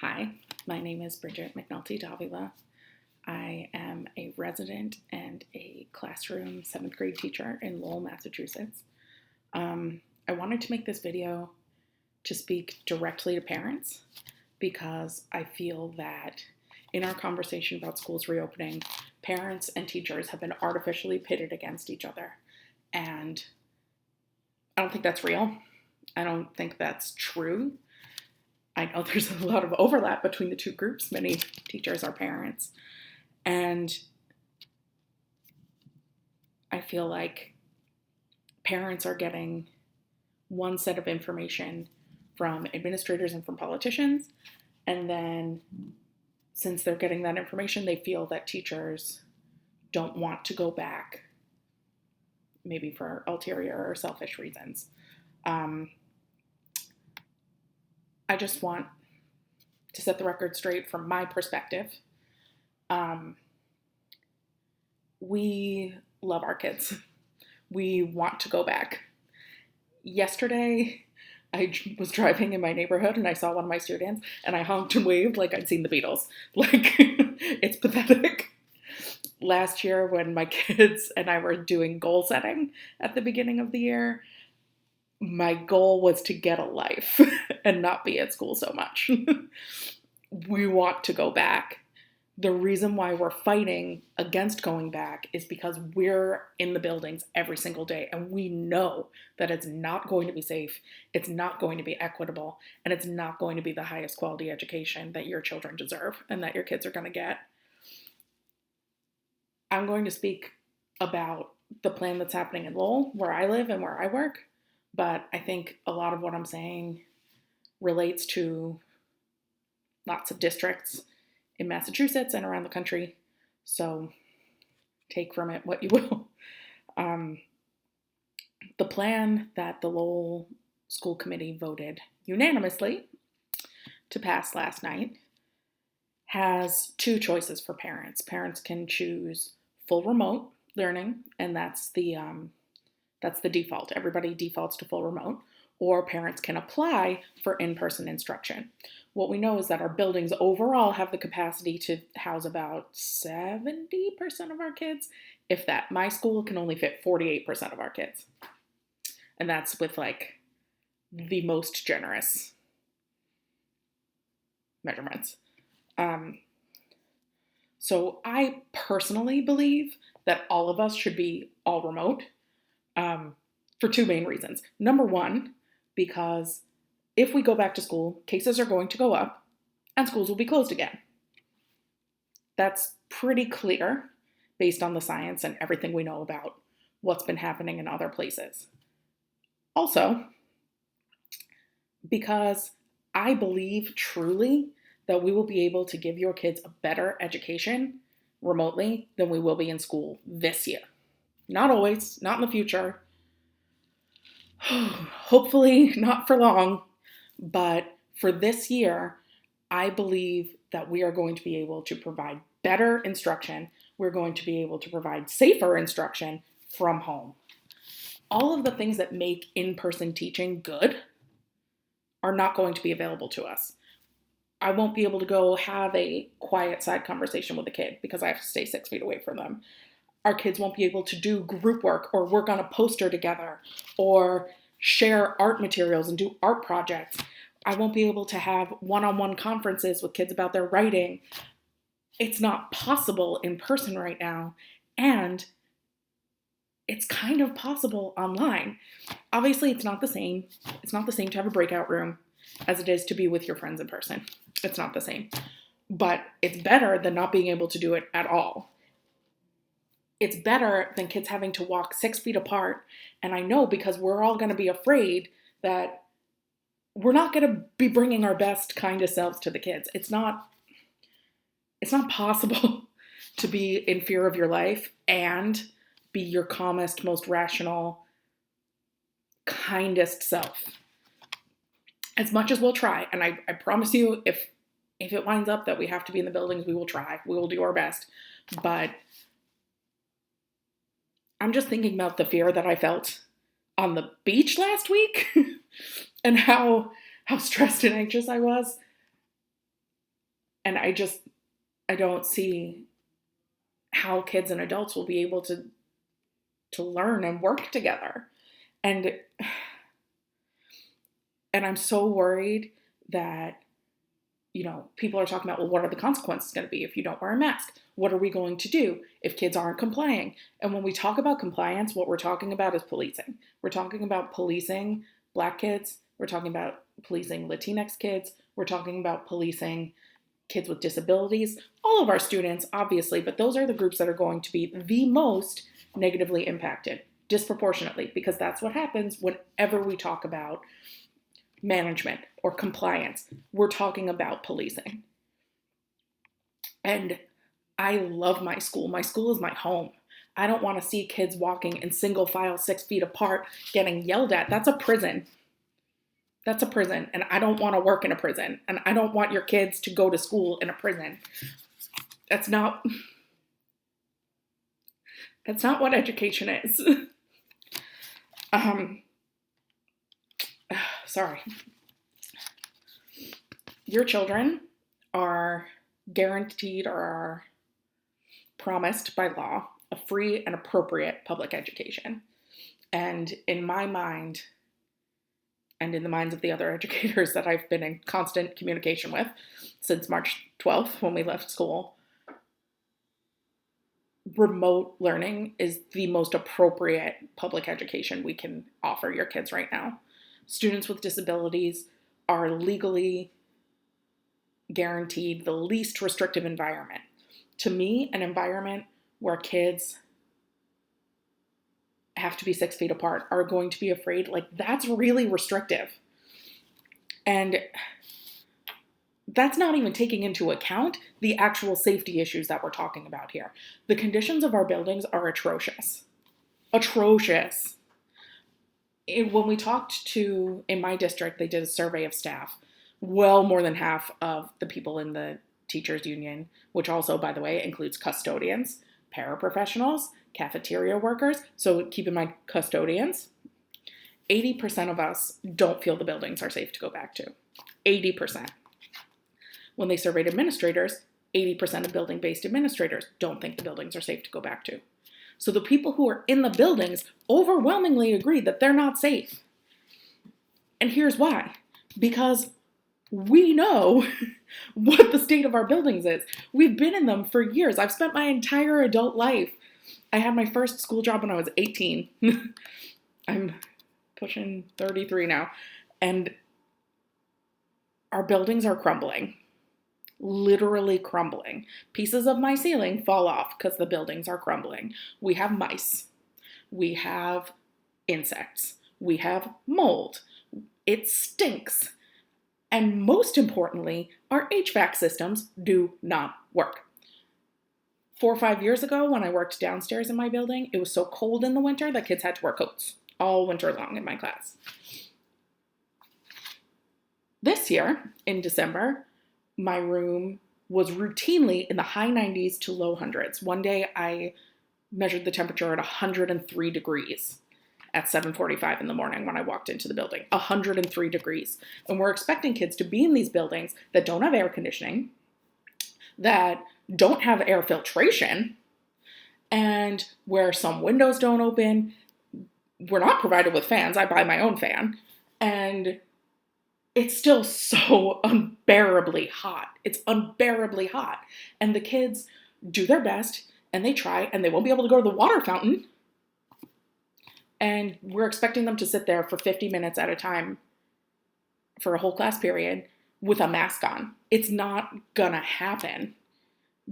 Hi, my name is Bridget McNulty Davila. I am a resident and a classroom 7th grade teacher in Lowell, Massachusetts. I wanted to make this video to speak directly to parents because I feel that in our conversation about schools reopening, parents and teachers have been artificially pitted against each other. And I don't think that's real. I don't think that's true. I know there's a lot of overlap between the two groups. Many teachers are parents. And I feel like parents are getting one set of information from administrators and from politicians. And then since they're getting that information, they feel that teachers don't want to go back, maybe for ulterior or selfish reasons. I just want to set the record straight from my perspective. We love our kids. We want to go back. Yesterday, I was driving in my neighborhood and I saw one of my students and I honked and waved like I'd seen the Beatles. Like, it's pathetic. Last year when my kids and I were doing goal setting at the beginning of the year, my goal was to get a life and not be at school so much. We want to go back. The reason why we're fighting against going back is because we're in the buildings every single day and we know that it's not going to be safe, it's not going to be equitable, and it's not going to be the highest quality education that your children deserve and that your kids are going to get. I'm going to speak about the plan that's happening in Lowell, where I live and where I work. But I think a lot of what I'm saying relates to lots of districts in Massachusetts and around the country. So take from it what you will. The plan that the Lowell School Committee voted unanimously to pass last night has two choices for parents. Parents can choose full remote learning, and that's the default. Everybody defaults to full remote, or parents can apply for in-person instruction. What we know is that our buildings overall have the capacity to house about 70% of our kids, if that. My school can only fit 48% of our kids. And that's with like the most generous measurements. So I personally believe that all of us should be all remote. For two main reasons. Number one, because if we go back to school, cases are going to go up and schools will be closed again. That's pretty clear based on the science and everything we know about what's been happening in other places. Also, because I believe truly that we will be able to give your kids a better education remotely than we will be in school this year. Not always, not in the future. Hopefully not for long, but for this year, I believe that we are going to be able to provide better instruction. We're going to be able to provide safer instruction from home. All of the things that make in-person teaching good are not going to be available to us. I won't be able to go have a quiet side conversation with a kid because I have to stay 6 feet away from them. Our kids won't be able to do group work or work on a poster together or share art materials and do art projects. I won't be able to have one-on-one conferences with kids about their writing. It's not possible in person right now, and it's kind of possible online. Obviously, it's not the same. It's not the same to have a breakout room as it is to be with your friends in person. It's not the same. But it's better than not being able to do it at all. It's better than kids having to walk 6 feet apart. And I know because we're all going to be afraid that we're not going to be bringing our best, kindest selves to the kids. It's not possible to be in fear of your life and be your calmest, most rational, kindest self. As much as we'll try, and I promise you, if it winds up that we have to be in the buildings, we will try. We will do our best. But I'm just thinking about the fear that I felt on the beach last week and how stressed and anxious I was. And I don't see how kids and adults will be able to learn and work together. And I'm so worried that, people are talking about, well, what are the consequences going to be if you don't wear a mask? What are we going to do if kids aren't complying? And when we talk about compliance, what we're talking about is policing. We're talking about policing Black kids. We're talking about policing Latinx kids. We're talking about policing kids with disabilities, all of our students, obviously, but those are the groups that are going to be the most negatively impacted, disproportionately, because that's what happens whenever we talk about management or compliance. We're talking about policing. And I love my school. My school is my home. I don't want to see kids walking in single file 6 feet apart getting yelled at. That's a prison. That's a prison. And I don't want to work in a prison. And I don't want your kids to go to school in a prison. That's not what education is. Sorry. Your children are guaranteed or are promised by law a free and appropriate public education. And in my mind, and in the minds of the other educators that I've been in constant communication with since March 12th when we left school, remote learning is the most appropriate public education we can offer your kids right now. Students with disabilities are legally guaranteed the least restrictive environment. To me, an environment where kids have to be 6 feet apart, are going to be afraid, that's really restrictive. And that's not even taking into account the actual safety issues that we're talking about here. The conditions of our buildings are atrocious. Atrocious. When we talked in my district, they did a survey of staff. Well, more than half of the people in the teachers union, which also, by the way, includes custodians, paraprofessionals, cafeteria workers. So keep in mind, custodians. 80% of us don't feel the buildings are safe to go back to. 80%. When they surveyed administrators, 80% of building-based administrators don't think the buildings are safe to go back to. So the people who are in the buildings overwhelmingly agree that they're not safe. And here's why. Because we know what the state of our buildings is. We've been in them for years. I've spent my entire adult life. I had my first school job when I was 18. I'm pushing 33 now. And our buildings are crumbling. Literally crumbling. Pieces of my ceiling fall off because the buildings are crumbling. We have mice. We have insects. We have mold. It stinks. And most importantly, our HVAC systems do not work. 4 or 5 years ago, when I worked downstairs in my building, it was so cold in the winter that kids had to wear coats all winter long in my class. This year, in December, my room was routinely in the high 90s to low hundreds. One day I measured the temperature at 103 degrees at 7:45 in the morning when I walked into the building. 103 degrees. And we're expecting kids to be in these buildings that don't have air conditioning, that don't have air filtration, and where some windows don't open. We're not provided with fans. I buy my own fan. And it's still so unbearably hot. It's unbearably hot. And the kids do their best, and they try, and they won't be able to go to the water fountain. And we're expecting them to sit there for 50 minutes at a time for a whole class period with a mask on. It's not gonna happen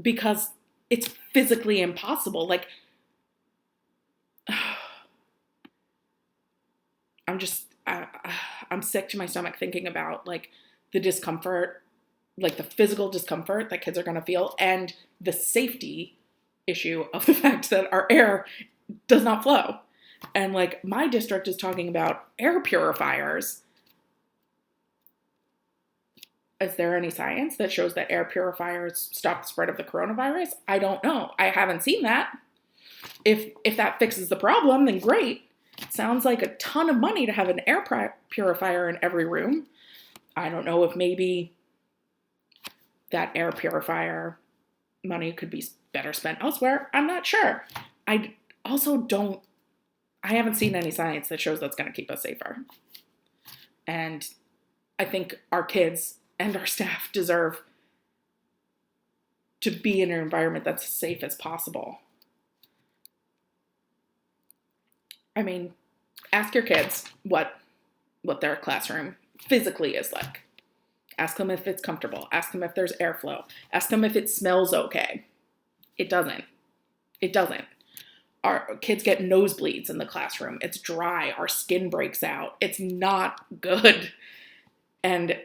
because it's physically impossible. I'm sick to my stomach thinking about the discomfort, the physical discomfort that kids are going to feel, and the safety issue of the fact that our air does not flow. And my district is talking about air purifiers. Is there any science that shows that air purifiers stop the spread of the coronavirus? I don't know. I haven't seen that. If that fixes the problem, then great. Sounds like a ton of money to have an air purifier in every room. I don't know if maybe that air purifier money could be better spent elsewhere. I'm not sure. I haven't seen any science that shows that's going to keep us safer. And I think our kids and our staff deserve to be in an environment that's as safe as possible. I mean, ask your kids what their classroom physically is like. Ask them if it's comfortable. Ask them if there's airflow. Ask them if it smells okay. It doesn't. It doesn't. Our kids get nosebleeds in the classroom. It's dry. Our skin breaks out. It's not good. And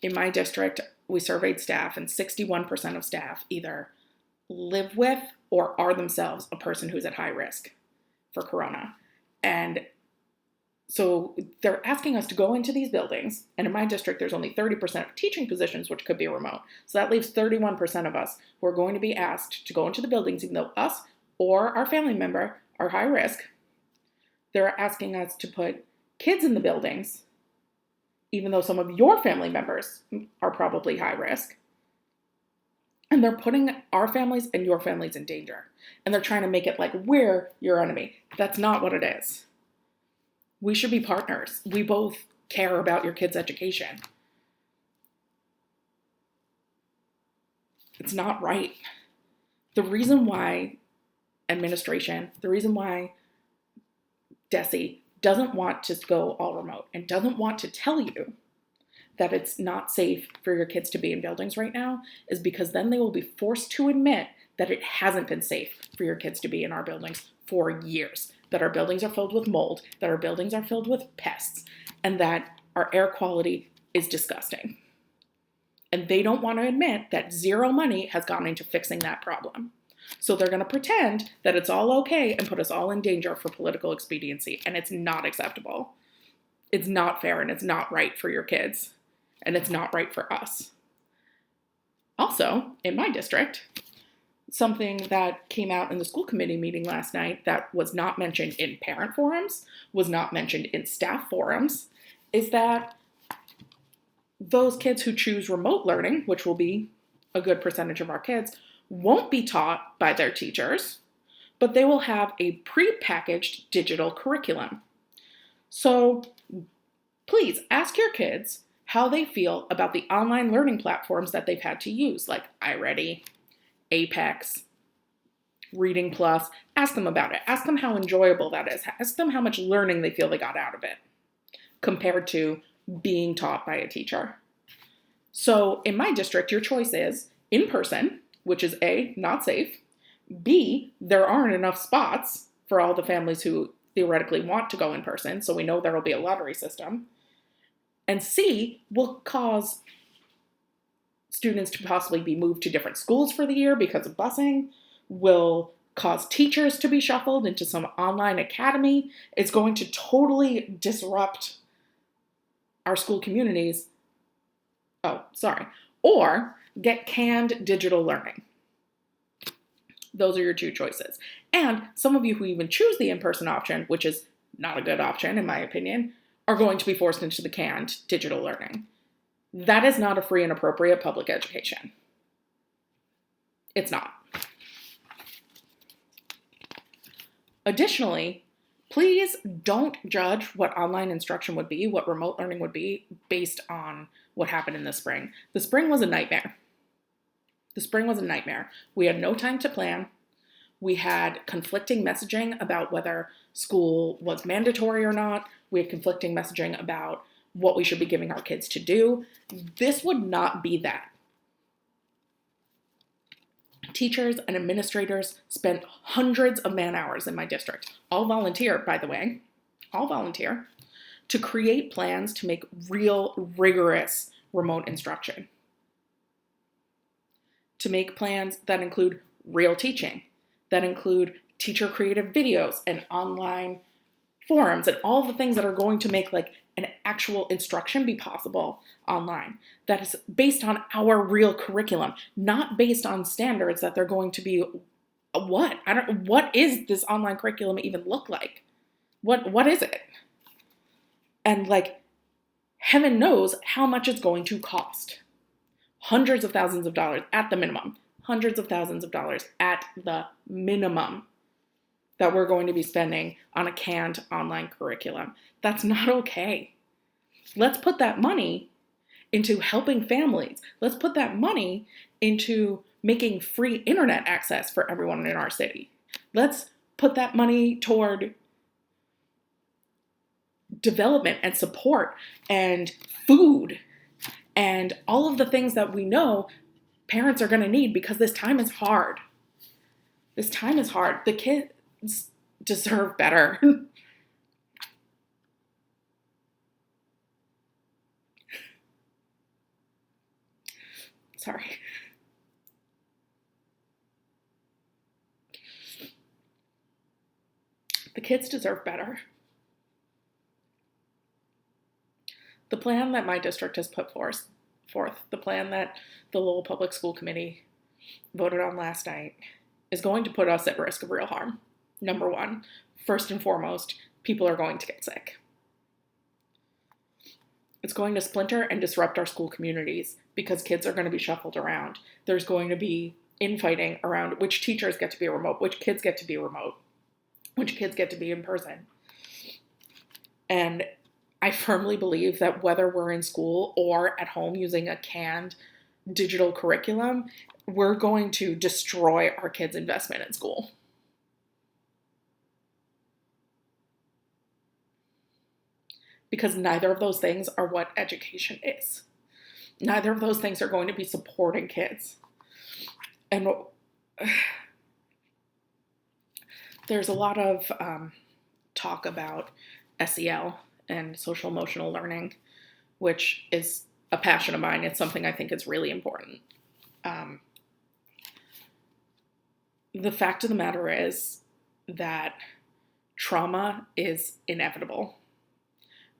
in my district, we surveyed staff, and 61% of staff either live with or are themselves a person who's at high risk for corona. And so they're asking us to go into these buildings, and in my district, there's only 30% of teaching positions, which could be remote. So that leaves 31% of us who are going to be asked to go into the buildings, even though us or our family member are high risk. They're asking us to put kids in the buildings, even though some of your family members are probably high risk. And they're putting our families and your families in danger. And they're trying to make it like we're your enemy. That's not what it is. We should be partners. We both care about your kids' education. It's not right. The reason why administration, the reason why DESE doesn't want to go all remote and doesn't want to tell you that it's not safe for your kids to be in buildings right now is because then they will be forced to admit that it hasn't been safe for your kids to be in our buildings for years, that our buildings are filled with mold, that our buildings are filled with pests, and that our air quality is disgusting. And they don't want to admit that zero money has gone into fixing that problem. So they're going to pretend that it's all okay and put us all in danger for political expediency, and it's not acceptable. It's not fair, and it's not right for your kids, and it's not right for us. Also, in my district, something that came out in the school committee meeting last night that was not mentioned in parent forums, was not mentioned in staff forums, is that those kids who choose remote learning, which will be a good percentage of our kids, won't be taught by their teachers, but they will have a pre-packaged digital curriculum. So please ask your kids how they feel about the online learning platforms that they've had to use, like iReady, Apex, Reading Plus. Ask them about it. Ask them how enjoyable that is. Ask them how much learning they feel they got out of it compared to being taught by a teacher. So in my district, your choice is in person, which is A, not safe, B, there aren't enough spots for all the families who theoretically want to go in person, so we know there will be a lottery system, and C, will cause students to possibly be moved to different schools for the year because of busing, will cause teachers to be shuffled into some online academy. It's going to totally disrupt our school communities. Or get canned digital learning. Those are your two choices. And some of you who even choose the in-person option, which is not a good option in my opinion, are going to be forced into the canned digital learning. That is not a free and appropriate public education. It's not. Additionally, please don't judge what online instruction would be, what remote learning would be, based on what happened in the spring. The spring was a nightmare. We had no time to plan. We had conflicting messaging about whether school was mandatory or not. We had conflicting messaging about what we should be giving our kids to do. This would not be that. Teachers and administrators spent hundreds of man hours in my district, all volunteer, by the way, to create plans to make real, rigorous remote instruction. To make plans that include real teaching, that include teacher creative videos and online forums and all the things that are going to make like an actual instruction be possible online. That is based on our real curriculum, not based on standards that they're going to be what is this online curriculum even look like? What is it? And like heaven knows how much it's going to cost. Hundreds of thousands of dollars at the minimum. Hundreds of thousands of dollars at the minimum that we're going to be spending on a canned online curriculum. That's not okay. Let's put that money into helping families. Let's put that money into making free internet access for everyone in our city. Let's put that money toward development and support and food and all of the things that we know parents are going to need, because this time is hard. This time is hard. The kids deserve better. Sorry. The kids deserve better. The plan that my district has put forth, the plan that the Lowell Public School Committee voted on last night, is going to put us at risk of real harm. Number one, first and foremost, people are going to get sick. It's going to splinter and disrupt our school communities because kids are going to be shuffled around. There's going to be infighting around which teachers get to be remote, which kids get to be remote, which kids get to be in person. And I firmly believe that whether we're in school or at home using a canned digital curriculum, we're going to destroy our kids' investment in school. Because neither of those things are what education is. Neither of those things are going to be supporting kids. And there's a lot of talk about SEL and social emotional learning, which is a passion of mine. It's something I think is really important. The fact of the matter is that trauma is inevitable.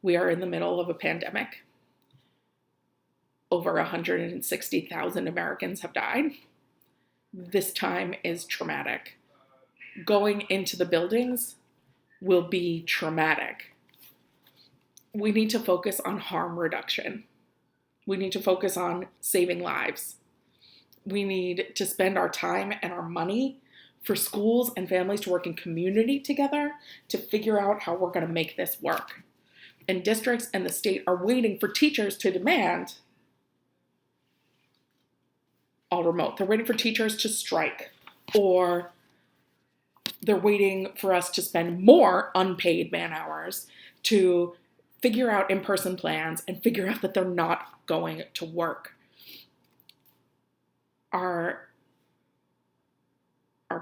We are in the middle of a pandemic. Over 160,000 Americans have died. This time is traumatic. Going into the buildings will be traumatic. We need to focus on harm reduction. We need to focus on saving lives. We need to spend our time and our money for schools and families to work in community together to figure out how we're going to make this work. And districts and the state are waiting for teachers to demand all remote. They're waiting for teachers to strike, or they're waiting for us to spend more unpaid man hours to figure out in-person plans and figure out that they're not going to work. Our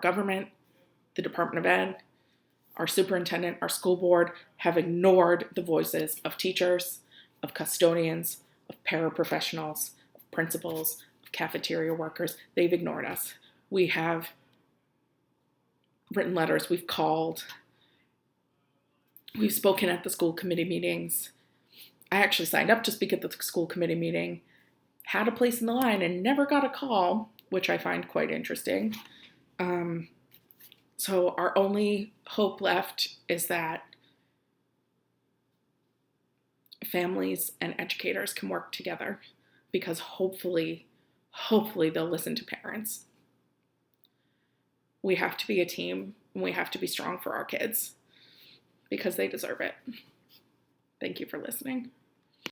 government, the Department of Ed, our superintendent, our school board have ignored the voices of teachers, of custodians, of paraprofessionals, of principals, of cafeteria workers. They've ignored us. We have written letters, we've called, we've spoken at the school committee meetings. I actually signed up to speak at the school committee meeting, had a place in the line and never got a call, which I find quite interesting. So our only hope left is that families and educators can work together, because hopefully they'll listen to parents. We have to be a team, and we have to be strong for our kids because they deserve it. Thank you for listening.